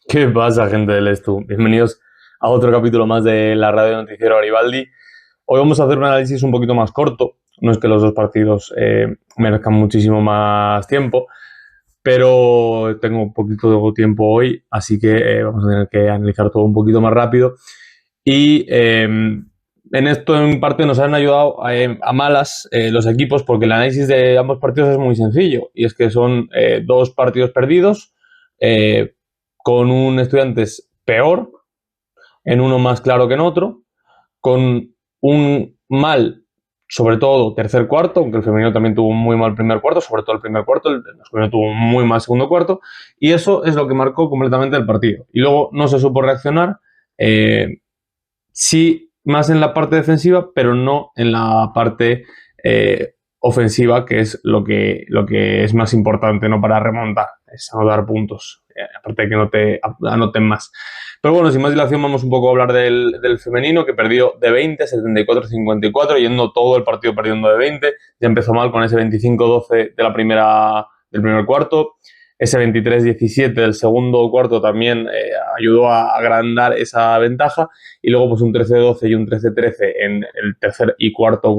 ¿Qué pasa, gente del Estu? Bienvenidos a otro capítulo más de la radio Noticiero Garibaldi. Hoy vamos a hacer un análisis un poquito más corto. No es que los dos partidos merezcan muchísimo más tiempo, pero tengo un poquito de tiempo hoy, así que vamos a tener que analizar todo un poquito más rápido. Y en esto, en parte, nos han ayudado a malas los equipos, porque el análisis de ambos partidos es muy sencillo, y es que son dos partidos perdidos, con un Estudiantes peor, en uno más claro que en otro, con un mal, sobre todo, tercer cuarto, aunque el femenino también tuvo un muy mal primer cuarto, sobre todo el primer cuarto, el masculino tuvo un muy mal segundo cuarto, y eso es lo que marcó completamente el partido. Y luego no se supo reaccionar, sí más en la parte defensiva, pero no en la parte ofensiva, que es lo que es más importante, ¿no? Para remontar, es anotar puntos, aparte de que no te anoten más. Pero bueno, sin más dilación, vamos un poco a hablar del femenino, que perdió de 20, 74-54, yendo todo el partido perdiendo de 20. Ya empezó mal con ese 25-12 del primer cuarto. Ese 23-17 del segundo cuarto también ayudó a agrandar esa ventaja. Y luego pues un 13-12 y un 13-13 en el tercer y cuarto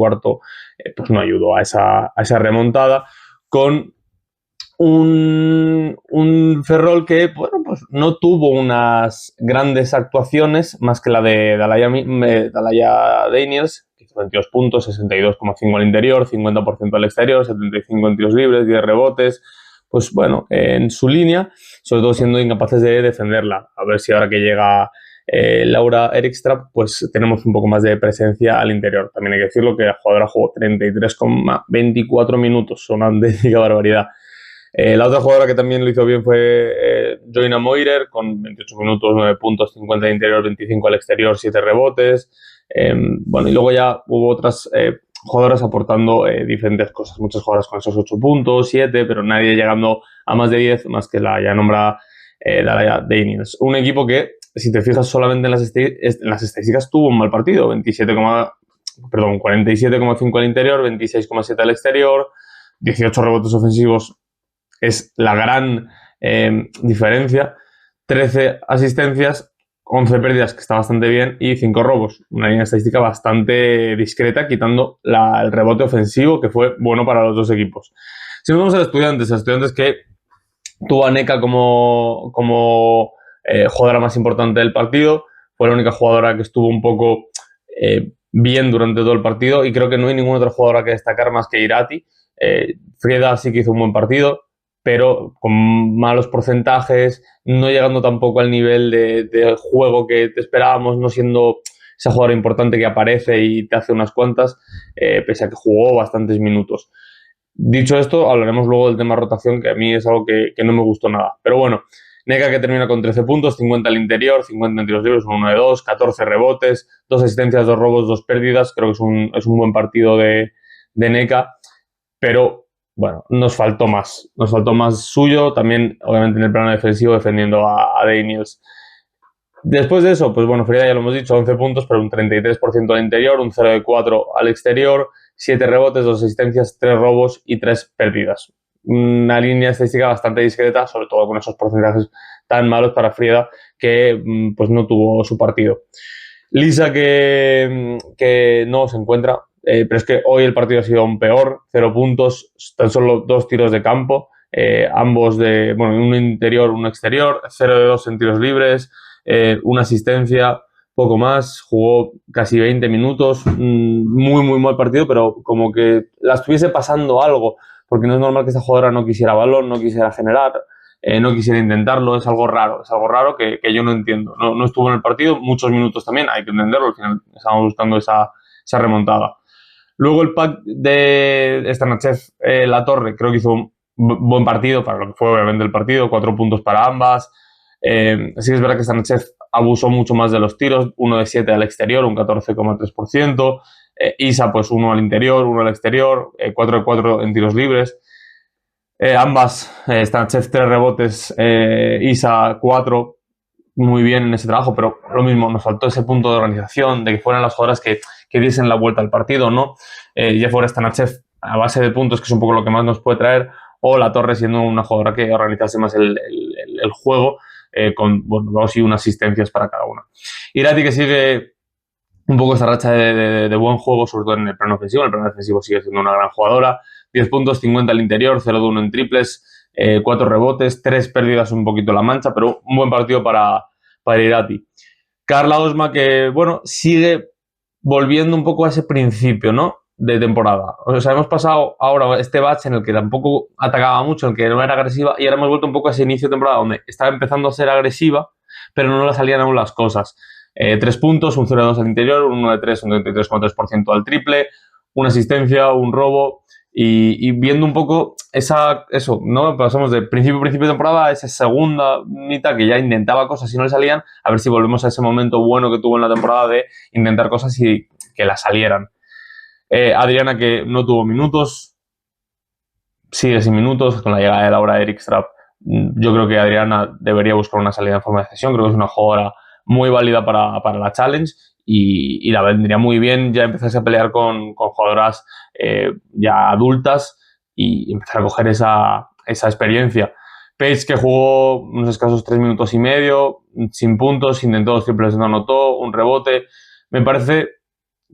pues no ayudó a esa remontada, con un Ferrol que, bueno, pues no tuvo unas grandes actuaciones, más que la de Dalaya Daniels, que hizo 22 puntos, 62,5 al interior, 50% al exterior, 75 en tiros libres, 10 rebotes. Pues bueno, en su línea, sobre todo siendo incapaces de defenderla. A ver si ahora que llega Laura Erikstrap, pues tenemos un poco más de presencia al interior. También hay que decirlo que la jugadora jugó 33,24 minutos, una auténtica barbaridad. La otra jugadora que también lo hizo bien fue Joina Moirer, con 28 minutos, 9 puntos, 50 al interior, 25 al exterior, 7 rebotes. Bueno, y luego ya hubo otras jugadoras aportando diferentes cosas. Muchas jugadoras con esos 8 puntos, 7, pero nadie llegando a más de 10, más que la ya nombrada Dalaya Daniels. Un equipo que, si te fijas solamente en las estadísticas, tuvo un mal partido. 47,5 al interior, 26,7 al exterior, 18 rebotes ofensivos es la gran diferencia. 13 asistencias, 11 pérdidas, que está bastante bien, y 5 robos. Una línea estadística bastante discreta, quitando el rebote ofensivo, que fue bueno para los dos equipos. Si nos vamos a Estudiantes que tuvo a Neka como jugadora más importante del partido. Fue la única jugadora que estuvo un poco bien durante todo el partido, y creo que no hay ninguna otra jugadora que destacar más que Irati. Frieda sí que hizo un buen partido, pero con malos porcentajes, no llegando tampoco al nivel de juego que te esperábamos, no siendo esa jugadora importante que aparece y te hace unas cuantas, pese a que jugó bastantes minutos. Dicho esto, hablaremos luego del tema rotación, que a mí es algo que no me gustó nada. Pero bueno, Neka, que termina con 13 puntos, 50 al interior, 50 en tiros libres, 1 de 2, 14 rebotes, 2 asistencias, 2 robos, 2 pérdidas. Creo que es un buen partido de Neka, pero bueno, nos faltó más suyo, también obviamente en el plano defensivo, defendiendo a Daniels. Después de eso, pues bueno, Frida ya lo hemos dicho, 11 puntos, pero un 33% al interior, un 0 de 4 al exterior, 7 rebotes, 2 asistencias, 3 robos y 3 pérdidas. Una línea estadística bastante discreta, sobre todo con esos porcentajes tan malos para Frida, que pues no tuvo su partido. Lisa, que no se encuentra, pero es que hoy el partido ha sido aún peor. 0 puntos, tan solo 2 tiros de campo, ambos un interior, un exterior, 0 de 2 en tiros libres, una asistencia, poco más. Jugó casi 20 minutos, muy, muy mal partido, pero como que la estuviese pasando algo, porque no es normal que esta jugadora no quisiera balón, no quisiera generar, no quisiera intentarlo. Es algo raro que yo no entiendo. No estuvo en el partido, muchos minutos también, hay que entenderlo, al final estábamos buscando esa remontada. Luego el pack de Stanachev, La Torre, creo que hizo un buen partido para lo que fue obviamente el partido, 4 puntos para ambas. Sí que es verdad que Stanachev abusó mucho más de los tiros, 1 de 7 al exterior, un 14,3%. Isa, pues 1 al interior, 1 al exterior, 4 de 4 en tiros libres. Ambas, Stanachev 3 rebotes, Isa 4, muy bien en ese trabajo, pero lo mismo, nos faltó ese punto de organización, de que fueran las jugadoras que diesen la vuelta al partido, ¿no? Ya fuera Stanachev a base de puntos, que es un poco lo que más nos puede traer, o La Torre siendo una jugadora que organizase más el juego, con 2 y 1 asistencias para cada una. Irati, que sigue un poco esta racha de buen juego, sobre todo en el plano ofensivo. En el plano defensivo sigue siendo una gran jugadora. 10 puntos, 50 al interior, 0 de 1 en triples, 4 rebotes, 3 pérdidas un poquito la mancha, pero un buen partido para Irati. Carla Osma, que, bueno, sigue volviendo un poco a ese principio, ¿no?, de temporada. O sea, hemos pasado ahora este batch en el que tampoco atacaba mucho, en el que no era agresiva, y ahora hemos vuelto un poco a ese inicio de temporada donde estaba empezando a ser agresiva, pero no le salían aún las cosas. 3 puntos, un 0 de 2 al interior, un 1 de 3, un 33,3% al triple, una asistencia, un robo, y viendo un poco eso, ¿no? Pasamos de principio de temporada a esa segunda mitad que ya intentaba cosas y no le salían, a ver si volvemos a ese momento bueno que tuvo en la temporada de intentar cosas y que la salieran. Adriana, que no tuvo minutos, sigue sin minutos con la llegada de Laura Erikstrap. Yo creo que Adriana debería buscar una salida en forma de cesión. Creo que es una jugadora muy válida para la Challenge y la vendría muy bien ya empezarse a pelear con jugadoras ya adultas y empezar a coger esa experiencia. Paige, que jugó unos escasos 3 minutos y medio, sin puntos, intentó 2 triples, no anotó, un rebote. Me parece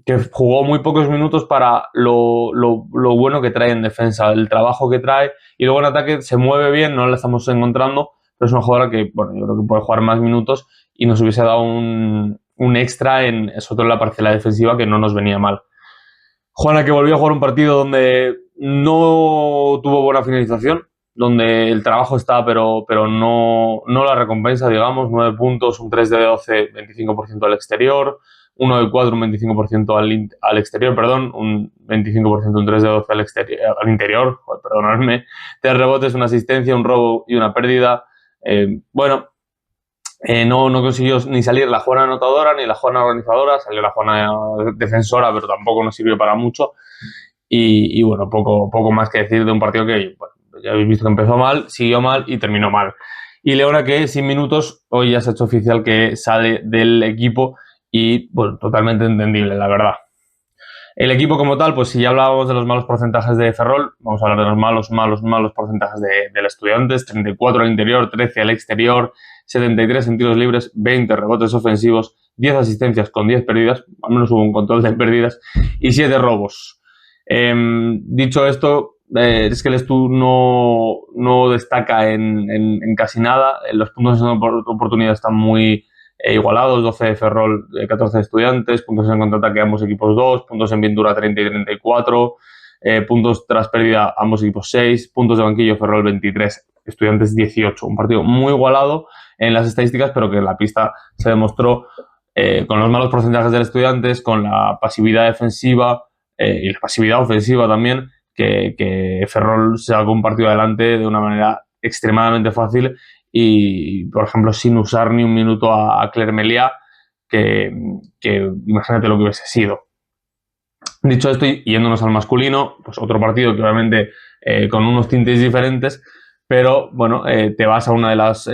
que jugó muy pocos minutos para lo bueno que trae en defensa, el trabajo que trae, y luego en ataque se mueve bien, no la estamos encontrando, pero es una jugadora que, bueno, yo creo que puede jugar más minutos y nos hubiese dado un extra sobre todo en la parcela defensiva, que no nos venía mal. Juana, que volvió a jugar un partido donde no tuvo buena finalización, donde el trabajo está, pero no la recompensa, digamos. 9 puntos, un 3 de 12, 25% al exterior, 1 de 4, un 25% al exterior, perdón, un 25%, un 3 de 12 al interior, perdonadme, 3 rebotes, una asistencia, un robo y una pérdida. No consiguió ni salir la Juana anotadora ni la Juana organizadora, salió la Juana defensora, pero tampoco nos sirvió para mucho. Y bueno, poco más que decir de un partido que, bueno, ya habéis visto que empezó mal, siguió mal y terminó mal. Y Leona, que sin minutos, hoy ya se ha hecho oficial que sale del equipo y, bueno, totalmente entendible, la verdad. El equipo como tal, pues si ya hablábamos de los malos porcentajes de Ferrol, vamos a hablar de los malos porcentajes de los Estudiantes. 34 al interior, 13 al exterior, 73 en tiros libres, 20 rebotes ofensivos, 10 asistencias con 10 pérdidas, al menos hubo un control de pérdidas, y 7 robos. Dicho esto, es que el Estu no destaca en casi nada. Los puntos de oportunidad están muy igualados, 12 de Ferrol, 14 de Estudiantes, puntos en contraataque ambos equipos 2, puntos en pintura 30 y 34, puntos tras pérdida ambos equipos 6, puntos de banquillo Ferrol 23, Estudiantes 18. Un partido muy igualado en las estadísticas, pero que en la pista se demostró con los malos porcentajes de Estudiantes, con la pasividad defensiva y la pasividad ofensiva también, que Ferrol se sacó un partido adelante de una manera extremadamente fácil y, por ejemplo, sin usar ni un minuto a Claire Meliá, que imagínate lo que hubiese sido. Dicho esto, y yéndonos al masculino, pues otro partido que obviamente con unos tintes diferentes, pero bueno, te vas a una de las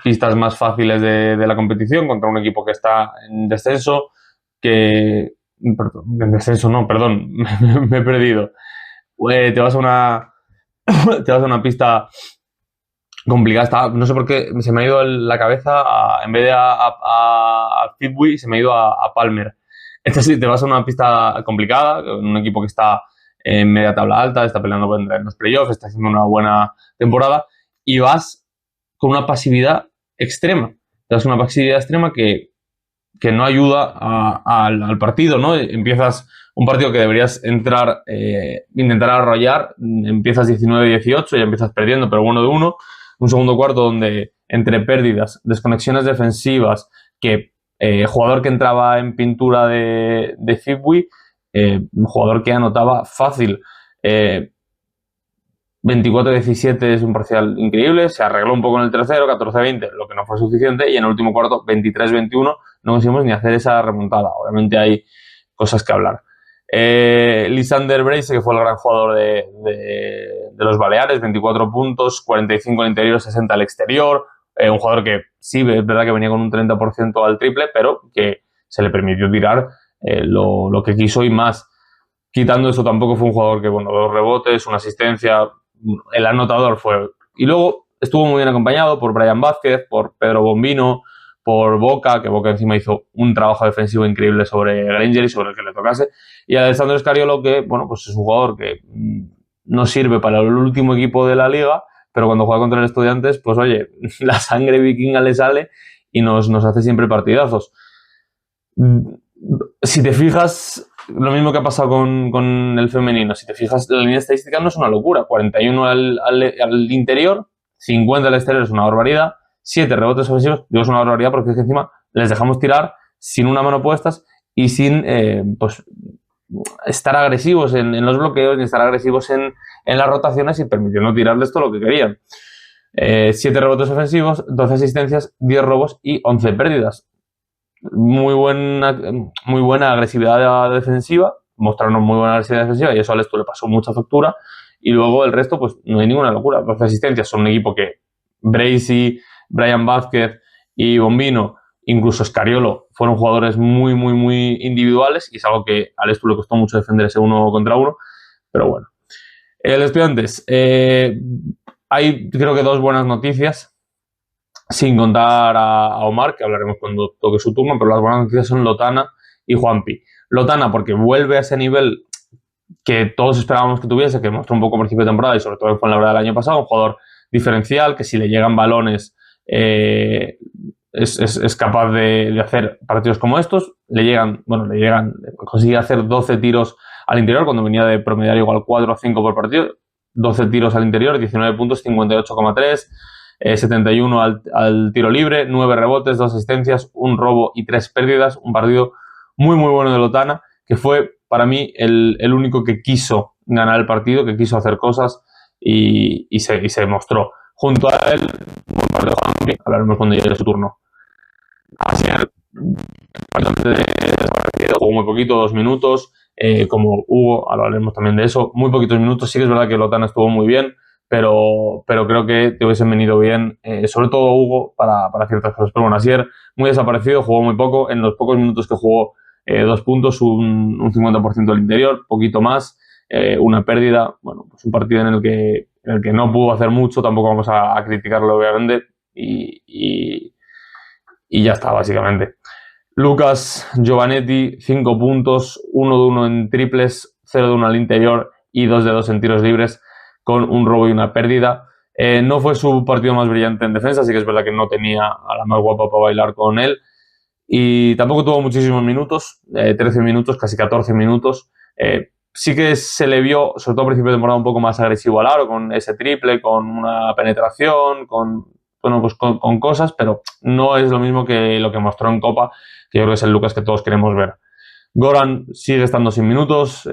pistas más fáciles de la competición contra un equipo que está en descenso, me he perdido. Te vas a una pista complicada. No sé por qué se me ha ido la cabeza, en vez de a Fitbury, se me ha ido a Palmer. Sí, te vas a una pista complicada, un equipo que está en media tabla alta, está peleando por entrar en los playoffs, está haciendo una buena temporada, y vas con una pasividad extrema. Te das una pasividad extrema que no ayuda al partido, ¿no? Empiezas un partido que deberías intentar arrollar, empiezas 19-18 y empiezas perdiendo, pero bueno de uno. Un segundo cuarto donde entre pérdidas, desconexiones defensivas, jugador que entraba en pintura de Fitbury, un jugador que anotaba fácil. 24-17 es un parcial increíble, se arregló un poco en el tercero, 14-20, lo que no fue suficiente, y en el último cuarto, 23-21, no conseguimos ni hacer esa remontada. Obviamente hay cosas que hablar. Lisander Brace, que fue el gran jugador de los Baleares, 24 puntos, 45 al interior, 60 al exterior. Un jugador que sí, es verdad que venía con un 30% al triple, pero que se le permitió tirar lo que quiso y más. Quitando eso, tampoco fue un jugador que, bueno, 2 rebotes, una asistencia, el anotador fue. Y luego estuvo muy bien acompañado por Brian Vázquez, por Pedro Bombino, por Boca, que Boca encima hizo un trabajo defensivo increíble sobre Granger y sobre el que le tocase, y Alessandro Scariolo, que, bueno, pues es un jugador que no sirve para el último equipo de la liga, pero cuando juega contra el Estudiantes, pues oye, la sangre vikinga le sale y nos hace siempre partidazos. Si te fijas, lo mismo que ha pasado con el femenino, si te fijas, la línea estadística no es una locura. 41 al interior, 50 al exterior es una barbaridad, 7 rebotes ofensivos, digo es una barbaridad porque es que encima les dejamos tirar sin una mano puestas y sin pues estar agresivos en los bloqueos, ni estar agresivos en las rotaciones y permitiendo tirarles todo lo que querían. 7 rebotes ofensivos, 12 asistencias, 10 robos y 11 pérdidas. Muy buena agresividad defensiva, mostraron muy buena agresividad defensiva y eso a Lestu le pasó mucha factura. Y luego el resto, pues no hay ninguna locura. 12 asistencias, son un equipo que Bracy, Brian Vázquez y Bombino, incluso Scariolo, fueron jugadores muy individuales y es algo que a Lestu le costó mucho defender ese 1 contra 1. Pero bueno. El Estudiantes, hay creo que 2 buenas noticias. Sin contar a Omar, que hablaremos cuando toque su turno, pero las buenas noticias son Lotana y Juanpi. Lotana porque vuelve a ese nivel que todos esperábamos que tuviese, que mostró un poco por principio de temporada y sobre todo fue en la verdad del año pasado, un jugador diferencial que si le llegan balones es capaz de hacer partidos como estos. Consigue hacer 12 tiros al interior cuando venía de promediar igual 4 o 5 por partido. 12 tiros al interior, 19 puntos, 58,3. 71 al tiro libre, 9 rebotes, 2 asistencias, 1 robo y 3 pérdidas. Un partido muy bueno de Lotana, que fue para mí el único que quiso ganar el partido, que quiso hacer cosas y se mostró. Junto a él, hablaremos cuando llegue su turno. Ayer, jugó muy poquito, 2 minutos, como Hugo, hablaremos también de eso, muy poquitos minutos. Sí que es verdad que Lotana estuvo muy bien, pero creo que te hubiesen venido bien, sobre todo Hugo, para ciertas cosas. Pero bueno, Asier, muy desaparecido, jugó muy poco. En los pocos minutos que jugó, 2 puntos, un 50% del interior, poquito más, una pérdida. Bueno, pues un partido en el que no pudo hacer mucho, tampoco vamos a criticarlo, obviamente, y ya está, básicamente. Lucas Giovanetti, 5 puntos, 1 de 1 en triples, 0 de 1 al interior y 2 de 2 en tiros libres, con un robo y una pérdida. No fue su partido más brillante en defensa, así que es verdad que no tenía a la más guapa para bailar con él. Y tampoco tuvo muchísimos minutos, 13 minutos, casi 14 minutos. Sí que se le vio, sobre todo al principio de temporada, un poco más agresivo al aro, con ese triple, con una penetración, con cosas, pero no es lo mismo que lo que mostró en Copa, que yo creo que es el Lucas que todos queremos ver. Goran sigue estando sin minutos.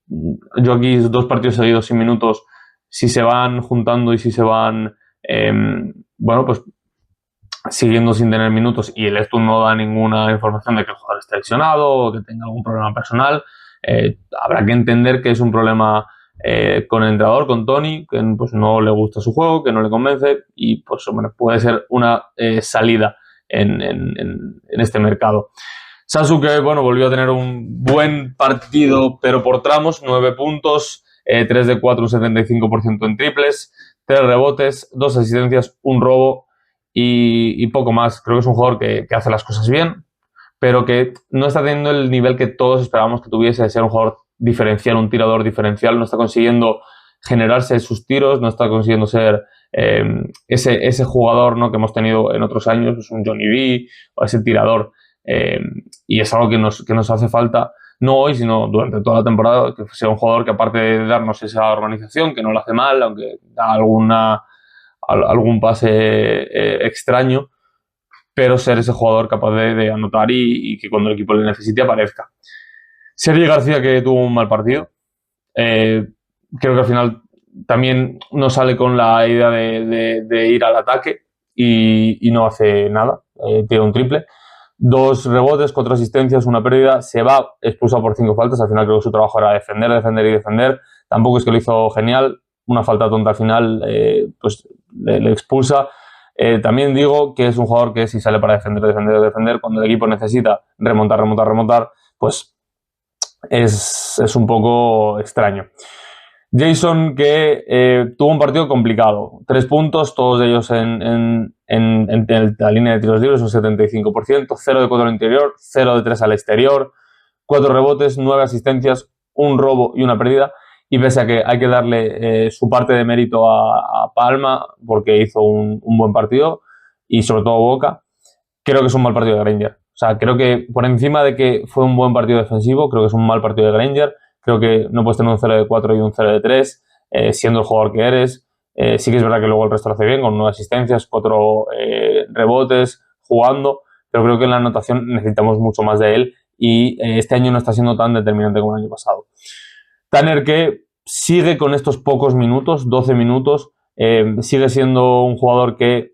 Yo aquí 2 partidos seguidos sin minutos, si se van juntando y si se van, pues siguiendo sin tener minutos y el Estu no da ninguna información de que el jugador esté lesionado o que tenga algún problema personal, habrá que entender que es un problema con el entrenador, con Tony, que pues no le gusta su juego, que no le convence y pues hombre, puede ser una salida en este mercado. Sasuke, bueno, volvió a tener un buen partido, pero por tramos, 9 puntos, 3 de 4, un 75% en triples, 3 rebotes, 2 asistencias, 1 robo y poco más. Creo que es un jugador que hace las cosas bien, pero que no está teniendo el nivel que todos esperábamos que tuviese de ser un jugador diferencial, un tirador diferencial. No está consiguiendo generarse sus tiros, no está consiguiendo ser ese jugador, ¿no?, que hemos tenido en otros años, pues un Johnny B o ese tirador. Y es algo que nos hace falta, no hoy, sino durante toda la temporada, que sea un jugador que aparte de darnos esa organización, que no lo hace mal, aunque da algún pase extraño, pero ser ese jugador capaz de anotar y que cuando el equipo le necesite aparezca. Sergi García, que tuvo un mal partido, creo que al final también no sale con la idea de ir al ataque y no hace nada, tira un triple. 2 rebotes, 4 asistencias, 1 pérdida, se va expulsado por 5 faltas. Al final creo que su trabajo era defender. Tampoco es que lo hizo genial, una falta tonta al final, pues le expulsa. También digo que es un jugador que si sale para defender, cuando el equipo necesita remontar, pues es un poco extraño. Jason, que tuvo un partido complicado. 3 puntos, todos ellos en la línea de tiros libres, un 75%, 0 de 4 al interior, 0 de 3 al exterior, 4 rebotes, 9 asistencias, un robo y una pérdida. Y pese a que hay que darle su parte de mérito a Palma, porque hizo un buen partido, y sobre todo Boca, creo que es un mal partido de Granger. O sea, creo que por encima de que fue un buen partido defensivo, creo que es un mal partido de Granger. Creo que no puedes tener un 0 de 4 y un 0 de 3, siendo el jugador que eres. Sí que es verdad que luego el resto lo hace bien, con 9 asistencias, 4 rebotes, jugando, pero creo que en la anotación necesitamos mucho más de él y este año no está siendo tan determinante como el año pasado. Tanner, que sigue con estos pocos minutos, 12 minutos, sigue siendo un jugador que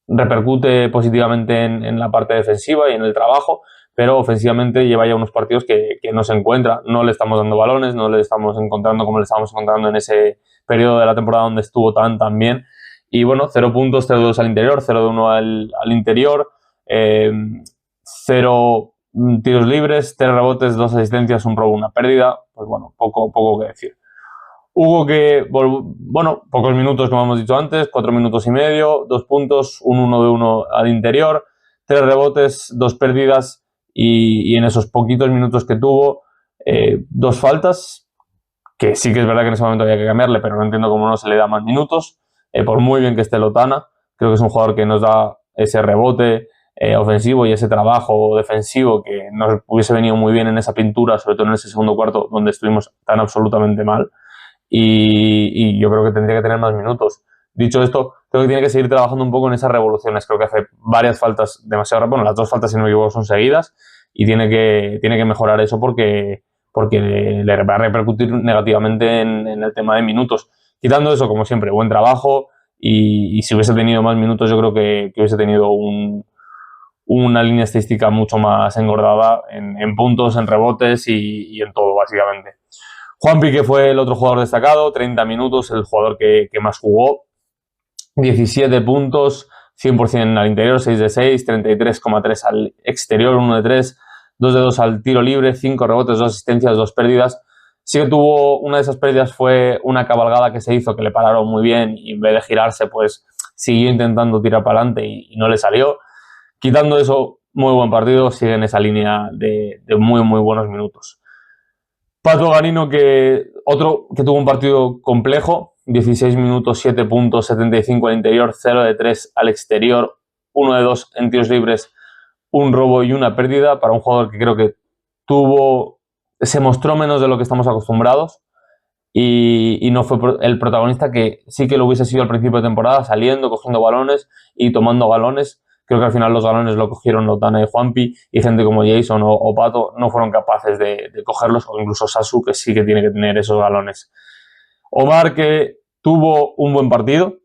repercute positivamente en la parte defensiva y en el trabajo, pero ofensivamente lleva ya unos partidos que no se encuentra, no le estamos dando balones, no le estamos encontrando como le estábamos encontrando en ese periodo de la temporada donde estuvo tan bien. Y bueno, 0 puntos, 0 de 2 al interior, 0 de 1 al interior, 0 tiros libres, 3 rebotes, 2 asistencias, un robo, una pérdida. Pues bueno, poco que decir. Hugo, que, bueno, pocos minutos como hemos dicho antes, 4 minutos y medio, 2 puntos, un 1 de 1 al interior, 3 rebotes, 2 pérdidas y en esos poquitos minutos que tuvo, 2 faltas, que sí que es verdad que en ese momento había que cambiarle, pero no entiendo cómo no se le da más minutos, por muy bien que esté Lotana, creo que es un jugador que nos da ese rebote ofensivo y ese trabajo defensivo que nos hubiese venido muy bien en esa pintura, sobre todo en ese segundo cuarto donde estuvimos tan absolutamente mal. Y yo creo que tendría que tener más minutos. Dicho esto, creo que tiene que seguir trabajando un poco en esas revoluciones. Creo que hace varias faltas demasiado rápido. Bueno, las 2 faltas, si no me equivoco, son seguidas y tiene que mejorar eso porque le va a repercutir negativamente en el tema de minutos. Quitando eso, como siempre, buen trabajo y si hubiese tenido más minutos yo creo que hubiese tenido una línea estadística mucho más engordada en puntos, en rebotes y en todo, básicamente. Juanpi, que fue el otro jugador destacado, 30 minutos, el jugador que más jugó, 17 puntos, 100% al interior, 6 de 6, 33,3 al exterior, 1 de 3, 2 de 2 al tiro libre, 5 rebotes, 2 asistencias, 2 pérdidas. Sí que tuvo, una de esas pérdidas fue una cabalgada que se hizo, que le pararon muy bien y en vez de girarse, pues siguió intentando tirar para adelante y no le salió. Quitando eso, muy buen partido, sigue en esa línea de muy buenos minutos. Pato Garino, otro que tuvo un partido complejo, 16 minutos, 7 puntos, 75 al interior, 0 de 3 al exterior, 1 de 2 en tiros libres, un robo y una pérdida para un jugador que creo que se mostró menos de lo que estamos acostumbrados y no fue el protagonista que sí que lo hubiese sido al principio de temporada, saliendo, cogiendo balones y tomando galones. Creo que al final los galones lo cogieron Lotana y Juanpi y gente como Jason o Pato no fueron capaces de cogerlos, o incluso Sasu, que sí que tiene que tener esos galones. Omar, que tuvo un buen partido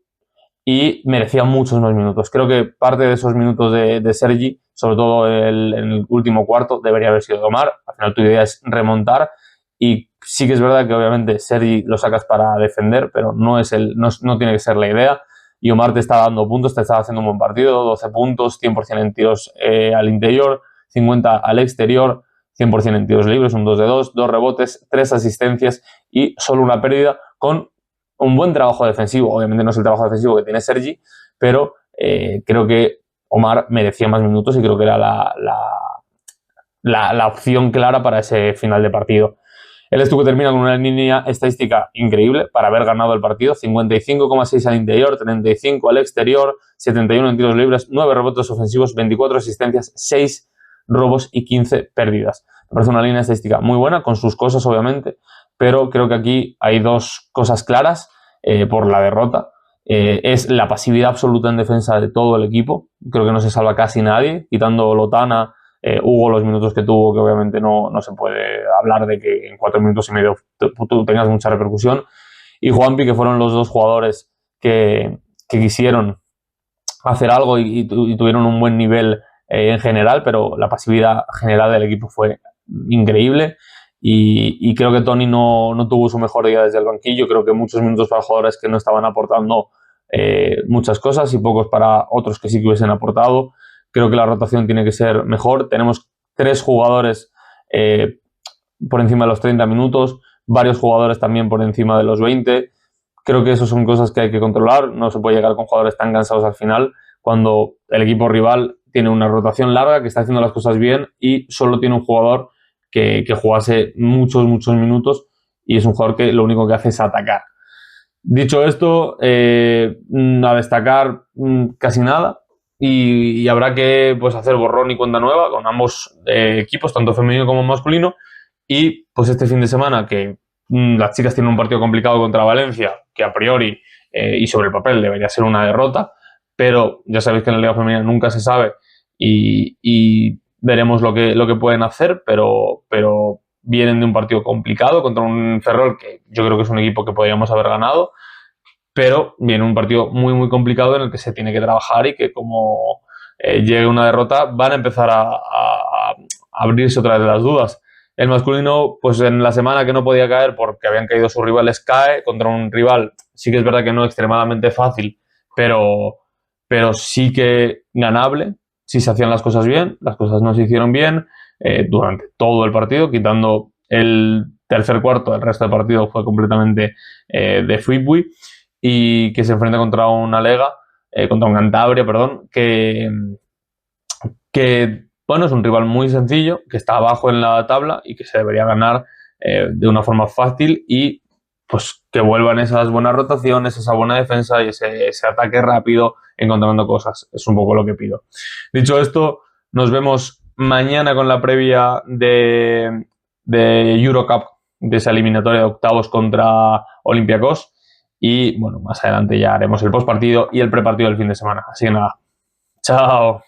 y merecía muchos más minutos. Creo que parte de esos minutos de Sergi, sobre todo en el último cuarto, debería haber sido de Omar. Al final tu idea es remontar y sí que es verdad que obviamente Sergi lo sacas para defender, pero no tiene que ser la idea. Y Omar te está dando puntos, te está haciendo un buen partido, 12 puntos, 100% en tiros al interior, 50 al exterior, 100% en tiros libres, un 2 de 2, 2 rebotes, 3 asistencias y solo una pérdida con un buen trabajo defensivo. Obviamente no es el trabajo defensivo que tiene Sergi, pero creo que Omar merecía más minutos y creo que era la opción clara para ese final de partido. El Estuco termina con una línea estadística increíble para haber ganado el partido, 55,6 al interior, 35 al exterior, 71 en tiros libres, 9 rebotes ofensivos, 24 asistencias, 6 robos y 15 pérdidas. Me parece una línea estadística muy buena, con sus cosas obviamente, pero creo que aquí hay 2 cosas claras por la derrota. Es la pasividad absoluta en defensa de todo el equipo, creo que no se salva casi nadie, quitando Lotana, Hugo los minutos que tuvo, que obviamente no se puede hablar de que en 4 minutos y medio tú tengas mucha repercusión, y Juanpi, que fueron los 2 jugadores que quisieron hacer algo y tuvieron un buen nivel en general, pero la pasividad general del equipo fue increíble y creo que Tony no tuvo su mejor día desde el banquillo. Creo que muchos minutos para jugadores que no estaban aportando muchas cosas y pocos para otros que sí que hubiesen aportado. Creo que la rotación tiene que ser mejor. Tenemos 3 jugadores por encima de los 30 minutos, varios jugadores también por encima de los 20. Creo que eso son cosas que hay que controlar. No se puede llegar con jugadores tan cansados al final cuando el equipo rival tiene una rotación larga, que está haciendo las cosas bien y solo tiene un jugador que jugase muchos minutos y es un jugador que lo único que hace es atacar. Dicho esto, a destacar casi nada y habrá que pues, hacer borrón y cuenta nueva con ambos equipos, tanto femenino como masculino. Y pues este fin de semana que las chicas tienen un partido complicado contra Valencia, que a priori y sobre el papel debería ser una derrota, pero ya sabéis que en la Liga Femenina nunca se sabe y veremos lo que pueden hacer, pero vienen de un partido complicado contra un Ferrol que yo creo que es un equipo que podríamos haber ganado, pero viene un partido muy complicado en el que se tiene que trabajar y que como llegue una derrota van a empezar a abrirse otra vez las dudas. El masculino, pues en la semana que no podía caer porque habían caído sus rivales, cae contra un rival, sí que es verdad que no extremadamente fácil, pero sí que ganable, si se hacían las cosas bien. Las cosas no se hicieron bien durante todo el partido, quitando el tercer cuarto, el resto del partido fue completamente de freebie, y que se enfrenta contra una Lega, contra un Cantabria, perdón, que bueno, es un rival muy sencillo, que está abajo en la tabla y que se debería ganar de una forma fácil y pues que vuelvan esas buenas rotaciones, esa buena defensa y ese ataque rápido encontrando cosas. Es un poco lo que pido. Dicho esto, nos vemos mañana con la previa de Eurocup, de esa eliminatoria de octavos contra Olympiacos. Y bueno, más adelante ya haremos el postpartido y el prepartido del fin de semana. Así que nada, chao.